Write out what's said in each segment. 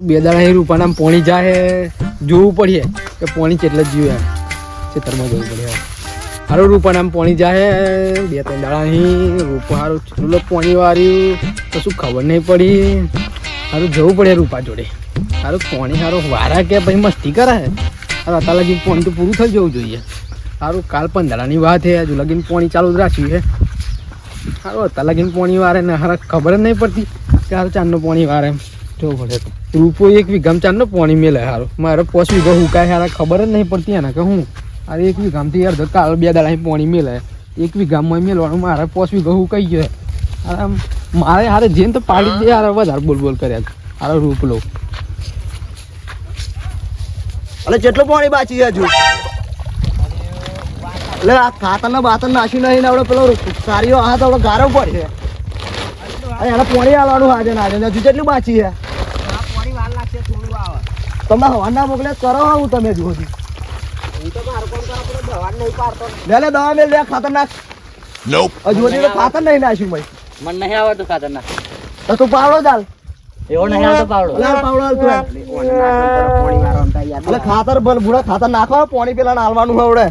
બે દાડા રૂપાના પોણી જાય જોવું પડે કે પોણી કેટલા જીવે ખેતરમાં જવું પડે સારું રૂપાના પોણી જાય બે ત્રણ દાડા અહીં રૂપા સારું ચૂલો પોણી વાળ્યું કશું ખબર નહીં પડી સારું જવું પડે રૂપા જોડે સારું પોણી સારું વારા કે પછી મસ્તી કરે સારું અત્યારે લગીને પોણી તો પૂરું થઈ જવું જોઈએ સારું કાલ 15 દાડાની વાત છે હજુ લગીને પોણી ચાલુ જ રાખ્યું છે સારું અત્યારે લગીને પોણી વારે ને સારા ખબર જ નહીં પડતી કે સારું ચાંદનો પોણી વારે એમ જોવું પડે રૂપો 1 વીઘામાં ચાંદનો પોણી મેલે સારું મારે 5 વીઘા હુકાય સારા ખબર જ નહીં પડતી એના કે હું અરે 1 વીઘામાંથી અડધો કાલ 2 દાડા પોણી મેલે 1 વીઘામાં મેળવાનું મારે 5 વીઘા હુકાઈ ગયો અરે મારે હારે જેને તો પાડી દે યાર વધારે બોલ કર્યા હારો રૂપ લો એટલે જેટલું પાણી બાકી છે હજુ એટલે આ ખાતરના બાતર નાખ્યું નહીં ને આપણે પેલો સારીઓ આ તો ગારો પડે અને એને પાણી આવવાનું આજે ના આજે હજુ જેટલું બાકી છે તમને હવાના મોકલે કરો હું તમે હજુ સુધી લે દવા મેલ દે ખાતર નાખ હજુ સુધી તો ખાતર નહીં નાખ્યું ભાઈ મને નહીં આવડતું ખાતર નાખ તો તું પાવડો ચાલ એવો નહીં આવતો પાવડો એટલે ખાતર ભૂડા ખાતર નાખો પાણી પેલા નાલવાનું હવે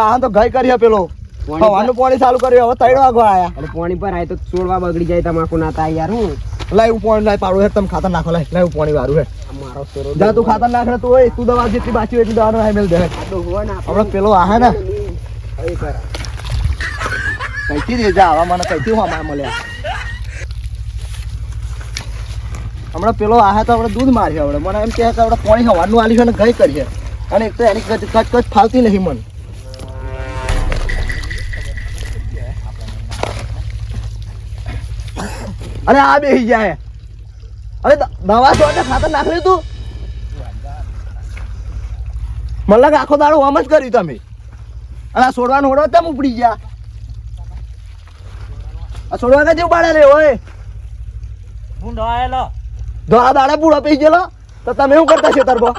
આ તો ગઈ કરી પેલો હવાનું પાણી ચાલુ કર્યું હવે 3 વાગવા આયા પાણી પર આય તો છોડવા બગડી જાય તમાકુ ના થાય યાર હું લાવ પાણી લાવ પાડો હે તમે ખાતર નાખો લાવ પાણી વાળું હે મારો સોરો જા તું ખાતર નાખ તું ઓય તું દવા જેટલી બાકી હોય એટલી દવાનો હાય મેલ દે આપણે પેલો આહે ને કઈથી દે જા આવા મને કઈથી હું માં મળ્યા હમણાં પેલો આહે તો આપણે દૂધ માર્યો આપણે મને એમ કહે કે આપણે પાણી હવાનું આલી છે ને ગઈ કરીએ અને એક તો એની કચ ફાલતી નહીં મને અરે આ બેસી જાય અરે દવા તો ખાતર નાખી તું મને લાગે આખો દાડો આમ જ કર્યું તમે અને આ છોડવાનું હોડો તેમ ઉપડી ગયા આ છોડવા કે જેવું બાળે રે ઓય હું ડોયેલો દોડા દાડે બુડો પી ગયેલો તો તમે શું કરતા છો તરબો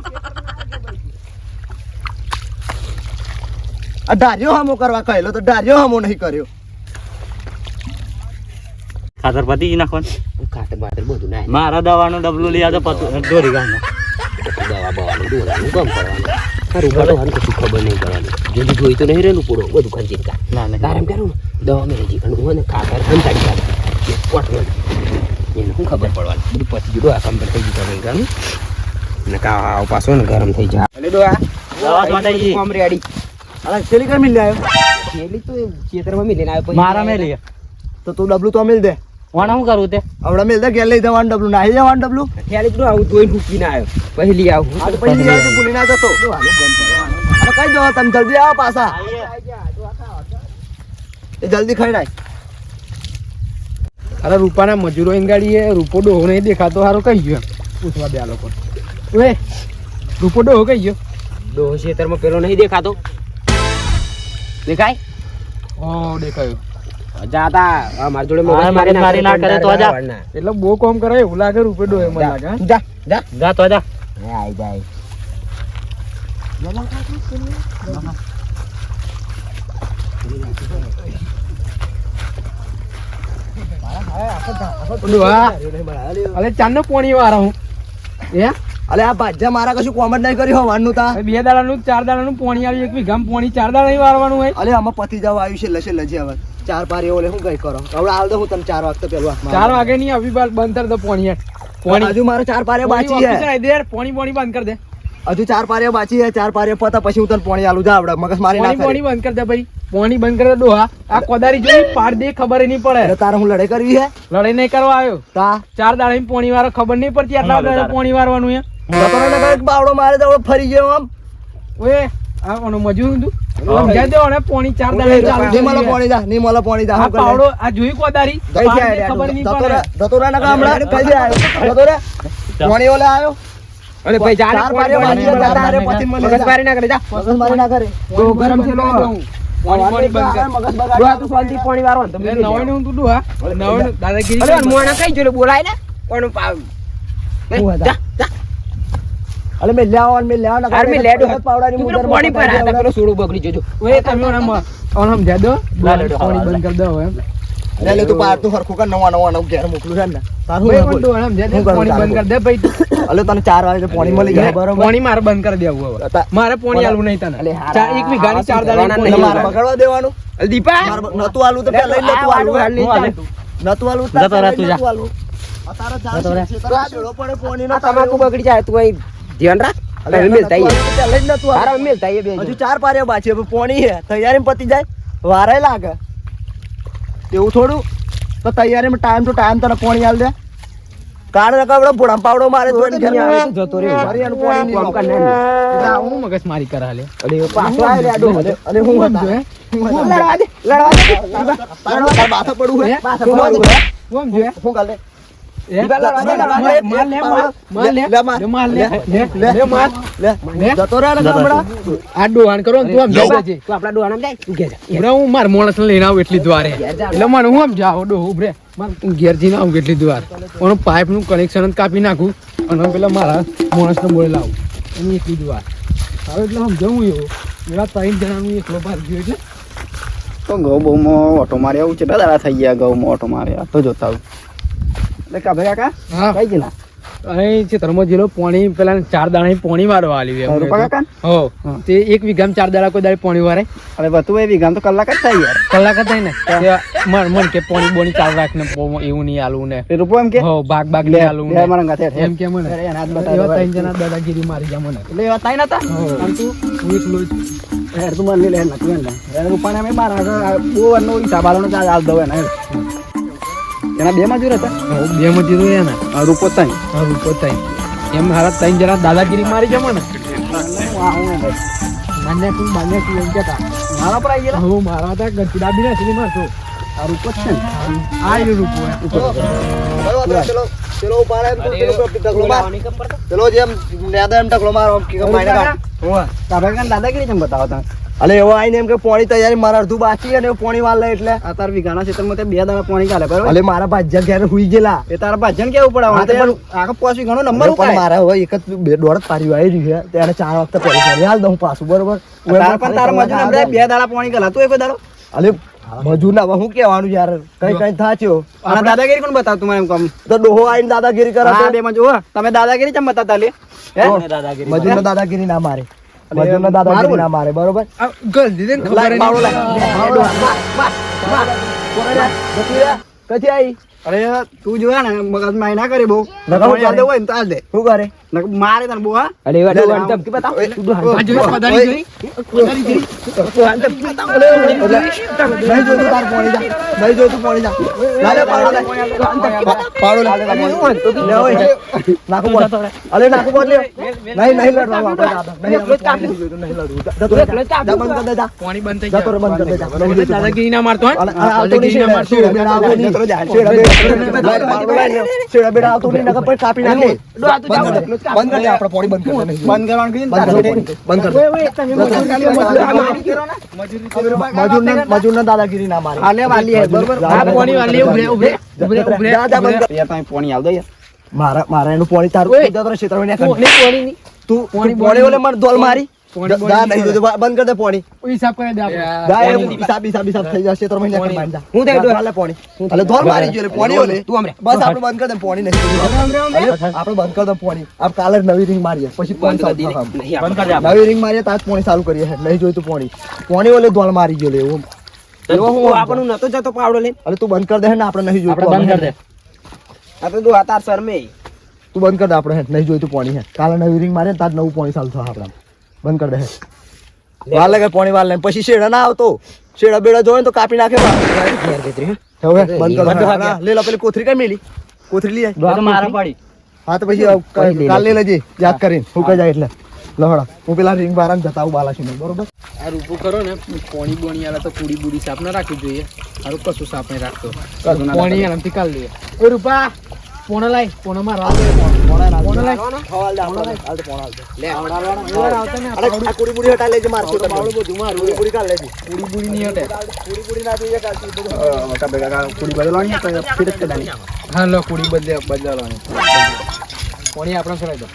આ ઢાર્યો હમો કરવા કહેલો તો ઢાર્યો હમો નહીં કર્યો ખાતર પતી જ નાખવાનું ખાતર બાતર બધું નાય મારા દવાનું ડબલું લઈ આવતો દોરી ગામ દવા બવાનું દોરાનું કામ કરવાનું સારું કરવાનું કશું ખબર નહીં કરવાની જલ્દી જોઈ તો નહીં રહેલું પૂરો બધું ખંચી કા ના ના તારે એમ કરું દવા મેં જી અને હું ખાતર ખંચાડી કાઢ પોટલો એને શું ખબર પડવાની બધું પછી જુદો આ કમ્પ્લીટ થઈ ગયું ગાનું ને કા પાછો ને ગરમ થઈ જાય એટલે દવા માતાજી કોમ રેડી અરે છેલી કઈ મિલ આવ્યો છેલી તો ખેતરમાં મિલીને આવ્યો મારા મેં લઈએ તો તું ડબલું તો મિલ દે વાણા શું કરું તે આવડે મિલ દે ઘેર લઈ જવાનું ડબલું નાહી જવાનું ડબલું ઠેલી તો આવું ધોઈને મૂકીને આવ્યો પહેલી આવું આ તો પછી યાર તું ભૂલી ના જતો અરે કઈ જો તમે જલ્દી આવો પાછા એ જલ્દી ખાઈ નાખ અરે રૂપાના મજૂરો ગાડીએ રૂપો ડોહો નહીં દેખાતો સારો કઈ ગયો પૂછવા દે આ લોકો ઓએ રૂપો ડોહો કઈ ગયો ડોહો ખેતરમાં પેલો નહીં દેખાતો દેખાય ઓ દેખાયો જાતા મારી જોડે મારી ના કરે તો જા એટલે બહુ કામ કરે એવું લાગે રૂપે ડોહે મને લાગે જા જા જા તો જા આઈ જાય અરે ચાંદ નો પોણી વાળા હું અલે આ ભાજ્યા મારા કશું કોમેન્ટ નહીં કર્યું હવાનું તા 2 દાડાનું 4 દાડાનું પોણી આવ્યું 1 વીઘામાં પોણી 4 દાડા નહીં વારવાનું હોય અલે આમાં પતિ જવા આવ્યું છે લશે લજે હવે 4 પાર એવો લે હું કઈ કરો હવે આવ દો હું તને 4 વાગતે પેલું 4 વાગે નહીં અભી બાર બંધ કર દો પોણી હજુ મારે 4 પારે બાકી છે દે પોણી બંધ કર દે હજુ 4 પારે બાકી છે 4 પારે પતા પછી હું તને પોણી આલું જા આવડે મગજ મારી ના પોણી બંધ કર દે ભાઈ પોણી બંધ કર દે ડોહા આ કોદારી જોઈ પાડ દે ખબર નહીં પડે તારે હું લડાઈ કરવી હે લડાઈ નહીં કરવા આવ્યો તા 4 દાડા પોણી વાળો ખબર નહીં પડતી આટલા દાડા પોણી વારવાનું હે બાવડો મારે તો ફરી ગયો આમ ઓએ આ ઓનો મજૂર તું સમજાય દે ઓને પોણી 4 દાડા ચાલુ ની મને પોણી જા ની મને પોણી જા આ પાવડો આ જોઈ કોદારી કઈ જાય ખબર નહીં પડે દતોરા ના કામડા કઈ જાય દતોરા પોણી ઓલે આવ્યો અરે ભાઈ જાને 4 પારે બાકી છે તારે પતિ મને મગજ મારી ના કરે જા મગજ મારી ના કરે તો ગરમ છે લો પોણી બંધ કર મગજ બગાડ તું શાંતિ પોણી વારવા તમે નવાઈ હું તું ડુહા નવાઈ દાદાગીરી અરે મોણા કઈ જોલે બોલાય ને કોણ પાવ જા જા અલે મે લેવા ના અરે મે લેડો પાવડાની તું પોણી પર આ પેલો સોડું બગડી જજો ઓય તમે ઓને સમજા દો પોણી બંધ કર દો હવે લે તું પાર તું હરખું કર નવા નવ ઘેર મોકલું છે ને તારું ભાઈ બોલ. પણ ડોહા સમજ્યા છે? હું કરું પોણી તારું બંધ કરી દે ભાઈ તું. અલે તને 4 વાગે પાણી મળી જાય બરોબર પોણી મારે બંધ કરી દેવું હવે. તા- મારે પોણી આલવું નહીં તને. અલે હારા, એક વીઘાની 4 એટલે દાડાની મારે પોણી બગાડવા દેવાનું અલે દીપા નતું આલું તો પેલા લઈ નતું આલું હું આલે. નતું આલું જતો રહે તું જા. તારા જતો રહે. છેડો પડે પાણીનો તમાકુ બગડી જાય તું અહીં ધ્યાન રાખ અલે હવે મેલતા આઈએ. પેલા જ નતું તારા આલું. મેલતા આઈએ બે હજુ 4 પાર્યા બાકી હવે પાણી હે તૈયારી પતી જાય વારે લાગે એવું થોડું તો તૈયારીમાં ટાઈમ ટુ ટાઈમ તને પાણી આલ દે કાળ રકબડો ભોળામ પાવડો મારે તો એને ઘેર આવે. જતો રહ્યો. ફરિયાનું પાણી નહીં કોમ કર વાપરે. નાની. એટલે આવું મગજ મારી કરા લે. અરે પાછો આય લે આડો. અને હું સમજો હે? લડવા દે લડવા દે. તારા માથા પડવું હે માથા હું પડવું હે? હું સમજો હે? હું કાલે હે? દીપા લડવા દે, લડવા દે. માર લે, માર લે, લે, માર. લે, માર લે, લે. લે, માર. લે જતો રહે ને ગામડા આ ડોહાણ કરો ને તું આમ જઈ જજે. તું આપણા ડોહાનામાં જાય તું ઘેર જા. ઉભરે હું માર માણસને લઈને આવું એટલી દ્વારે એટલે મને હું આમ જાવ ડો ઉભરે હું ઘેર જઈને આવું એટલી દ્વાર ઓનો પાઇપનું કનેક્શન જ કાપી નાખું અને પેલા મારા માણસને બોલે લાવું એની એટલી દ્વાર હવે એટલે આમ જવું એવું એવા 3 જણાનું એકલો ભાર ગયો એટલે તો ઘઉં બહુમાં ઓટો મારે આવું છે દાડા થઈ ગયા ઘઉંમાં ઓટો મારે આ તો જોતા આવું એટલે કાભે કાકા હા કઈ ગયેલા અહીં ચિત્રમાં જેલો પોણી પેલા 4 દાણા પોણી મારવા આલ્યું રૂપા કાકા હો તે 1 વીઘામાં 4 દાડા કોઈ દાડે પોણી વારે અરે બતું એ વીઘામ તો કલાક જ થાય યાર કલાક જ થાય ને તે મન કે પોણી બોણી ચાલુ રાખ ને એવું નહીં આલવું ને એ રૂપો એમ કે હો ભાગ લે નહીં આલવું લે ને મારા ગાથે એમ કે મને અરે એના હાથ એવા બતાવો 3 જણા દાદાગીરી મારી ગયા મને એટલે એવા થાય નતા આમ તું હું એકલો જ હેર તું મને લે ના તું એના રૂપાને અમે બાર બહુ નો હિસાબ આલો ને હાલ દવે ને એના બે મજૂર હતા બે મજૂરો એના આ રૂપો તાઈ હા રૂપો થાય એમ હારા 3 જણા દાદાગીરી મારી ગયા મને મને તું એમ કેતા મારા પર આવી ગયેલા હું મારા હતા ગચડા બી નથી મારતો આ રૂપો જ છે ને આ એ રૂપો ચલો ચલો ઉપાડે એમ તું પેલો ઢગલો માર ચલો જેમ નેદા એમ ઢગલો મારો આમ કે માઈને કાઢ હું તારા કાકા દાદાગીરી કેમ બતાવો તમે અલે એવો આઈને એમ કે પાણી તૈયારી મારા અડધું બાકી અને પાણી વાળ લે એટલે આ તાર વીઘાના ક્ષેત્રમાં તે 2 દાડા પાણી ચાલે બરાબર અલે મારા ભાજ્યા ઘેર હુઈ ગયેલા એ તારા ભાજન કેવું પડે હા, તે પણ- આખો પોસી ઘણો નંબર પણ ઉપાડે મારા હવે એક જ બે દોડ પારી આવી રહ્યું છે ત્યારે 4 વખત પાણી ચાલી હાલ દઉં પાછું બરોબર તાર પણ તારા મજૂર આપણે 2 દાડા પાણી ગલા તું એક દાડો અલે મજૂર ના હું કેવાનું યાર કઈ કઈ થાચ્યો અને દાદાગીરી કોણ બતાવ તું મને એમ કહું તો ડોહો આઈને દાદાગીરી કરે હા બે મજૂર તમે દાદાગીરી કેમ બતાવતા લે હે મજૂર ને દાદાગીરી ના મારે મજૂર ને દાદાગીરી ના મારે બરોબર ગલ દીધે ને ખબર લાય, પાવડો નહીં. લાય. કથી આવી અરે તું જોયા ને મગજ માં ના કરે બહુ નકર હું પાણી આલ દે હોય ને તો આલ દે શું કરે નકર મારે તને બહુ હા અરે લે, લે, ધમકી બતાવ. આ જોઈ પધારી જોઈ પધારી જોઈ નહીં જોતું તાર પાણી જા નહીં જોતું પાણી જા લાલે પાવડો લે પાવડો લે લે ઓય નાખો બોલ અલે નાખો બોલ લે નહીં લડવાનું આપણે દાદા નહીં લડવું જા બંધ કર દે જા પાણી બંધ થઈ જા તો બંધ કર દે જા નહીં જોતું દાદાગીરી ના મારતો હે અલે આવતો નહીં શેડા બેડા આવતો નહીં નકર પછી કાપી નાખે બંધ કર દે આપણે પોણી બંધ કર દે બંધ કરવાનું કીધું ને બંધ કર મજૂર ને દાદાગીરી ના મારે હાલે વાલી હે બરોબર આ પાણી વાળી ઉભરે ઉભરે ઉભરે ઉભરે જા જા બંધ કર યાર તમે પાણી આલ દો યાર મારા એનું પોણી તારું ઓય. જતો રહે ક્ષેત્રમાં ને પોણી પોણી ની તું પોણી પોણી ઓલે મને દોલ મારી પોણી જા નહીં જોતું બંધ કર દે પોણી હિસાબ કરી દે આપણે જા એ હિસાબ થઈ જશે ક્ષેત્રમાં ને કર માંડ જા હું થઈ ગયો? હાલે પોણી એટલે દોલ મારી ગયો એટલે પોણી ઓલે તું આમરે. બસ આપણે બંધ કર દે પોણી નહીં આપણે બંધ કર દે પોણી આપ કાલે નવી રિંગ મારીએ પછી પોણી ચાલુ થાય. બંધ કર દે આપણે. નવી રિંગ મારીએ તાજ પોણી ચાલુ કરીએ છે નહીં જોઈતું પોણી ઓલે દોલ મારી ગયો લે એવું એવો હું આપણું નતો જતો પાવડો લઈને અલે તું બંધ કર દે ને આપણે નહીં આપણે જોઈતું બંધ કર દે આપણે દો આ તાર શરમે તું બંધ કર દે આપણે નહીં જોઈતું પોણી હે કાલે નવી રિંગ મારીએ તાજ નવું પોણી ચાલુ થાય આપણે બંધ કર દે વાર લાગે પોણી વાર લાગે પછી શેડા ના આવતો શેડા બેડા જોવે ને તો કાપી નાખે ઘેર જતી હે હવે બંધ કર હા, લે લો પેલી કોથરી કઈ મેલી કોથરી લઈ આય. દો તો મારા પડી હા તો પછી કાલ લઈ લેજે યાદ કરીને હું કઈ જાય એટલે લહડા હું પેલા રિંગ બારામ જતા આવું બાલાસી બરોબર આ રૂપો કરો ને પોણી બોણી આલે તો પૂડી બુડી સાફ ના રાખવી જોઈએ હારું કશું સાફ નહીં રાખતો કશું ના પોણી આરામથી કાલ લઈએ એ રૂપા પોણો લાય પોણો માં રાવ પોણો લાય હવાલ દે આપણે હાલ તો પોણા હાલ દે લે આવતા ને અરે આ કુડી બુડી હટા લેજે મારશે તો પાવડું બધું મારું કુડી બુડી કાલ લેજે પૂડી બુડી નહીં હટે કુડી બુડી ના જોઈએ કાલ બધું મોટા ભેગા પૂરી બદલવાની તો ફિટ જ કદાની હા લો પૂડી બદલાવાની પોણી આપણે ચડાવી દો